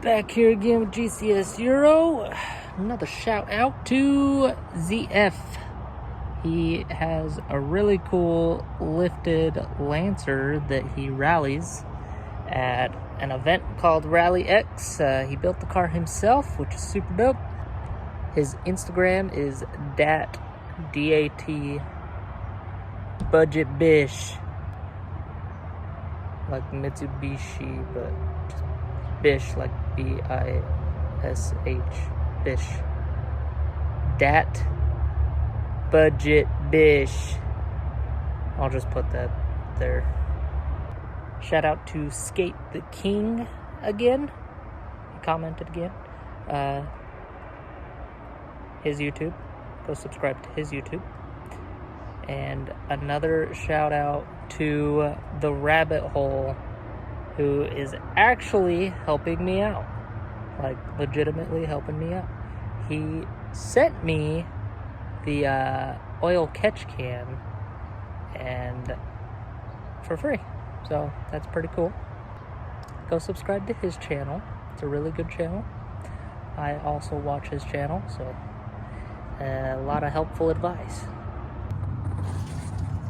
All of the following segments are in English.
Back here again with GCS Euro. Another shout out to ZF. He has a really cool lifted Lancer that he rallies at an event called Rally X. He built the car himself, which is super dope. His Instagram is DAT Budget Bish. Like Mitsubishi, but just Bish, like B-I-S-H. Bish. Dat Budget Bish. I'll just put that there. Shout out to Skate the King again. He commented again. His YouTube. Go subscribe to his YouTube. And another shout out to the Rabbit Hole, who is actually helping me out. Like, legitimately helping me out. He sent me the oil catch can and for free. So that's pretty cool. Go subscribe to his channel. It's a really good channel. I also watch his channel, so a lot of helpful advice.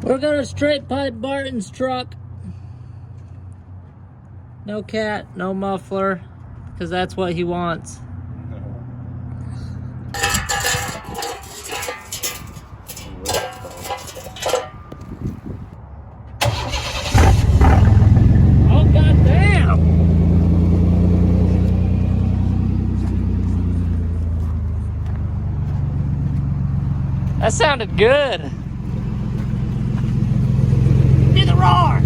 We're gonna straight pipe Barton's truck. No cat, no muffler, because that's what he wants. Oh, goddamn! That sounded good. Do the roar!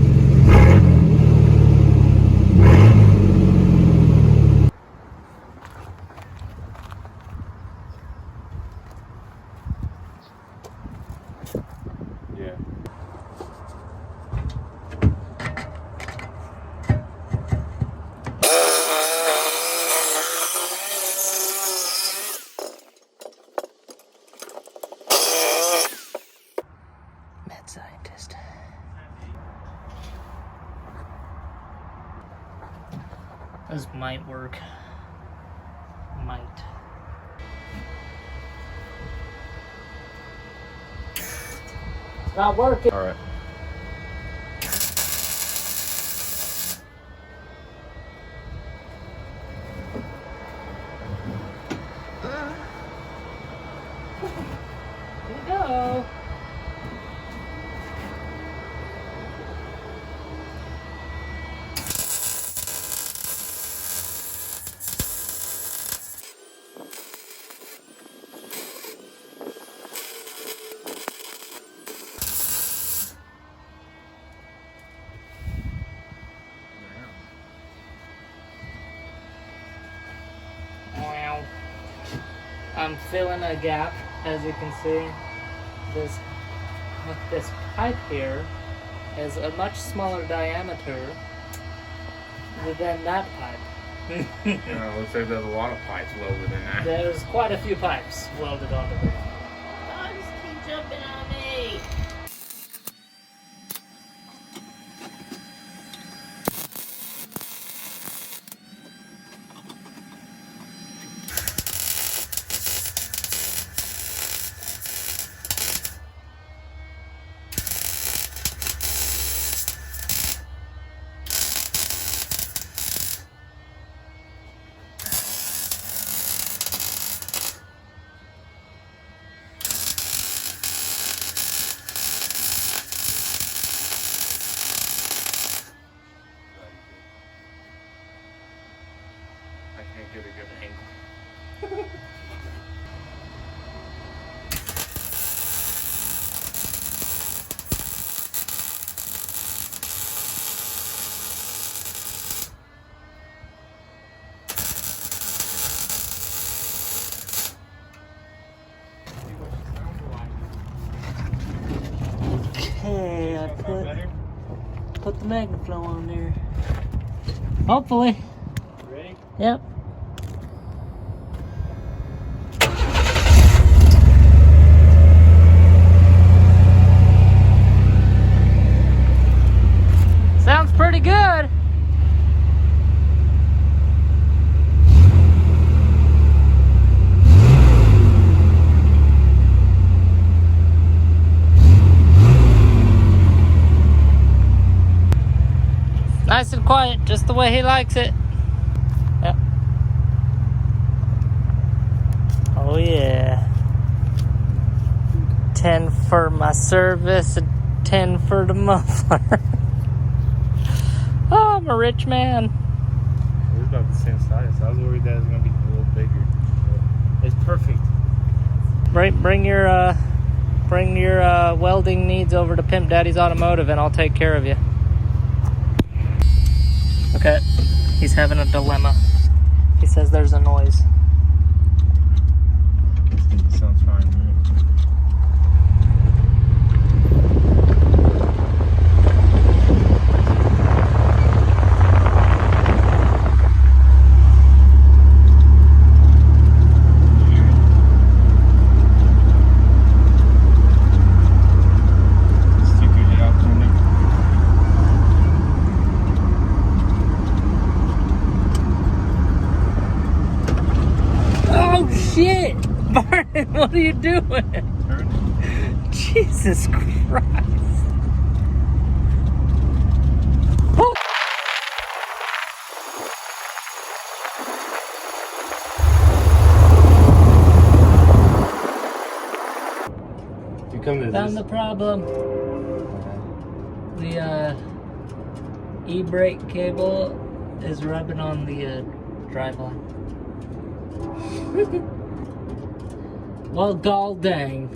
Yeah. Mad scientist. This might work. Might. It's not working. All right. Here we go. Wow. I'm filling a gap, as you can see. This pipe here is a much smaller diameter than that pipe. Yeah, looks like there's a lot of pipes loaded in there. There's quite a few pipes welded onto this. Dogs keep jumping on me. I can't get a good angle. Okay, I put the Magnaflow on there. Hopefully. Ready? Yep. Sounds pretty good. the way he likes it. Yep. Oh yeah. 10 for my service, 10 for the muffler. Oh, I'm a rich man. It was about the same size. I was worried that it was gonna be a little bigger. But it's perfect. Bring your welding needs over to Pimp Daddy's Automotive, and I'll take care of you. Okay, he's having a dilemma. He says there's a noise. Sounds fine, right? Shit! Barton, what are you doing? Jesus Christ. Oh. You come to Found this. the problem. The e-brake cable is rubbing on the driveline. Well, gall dang.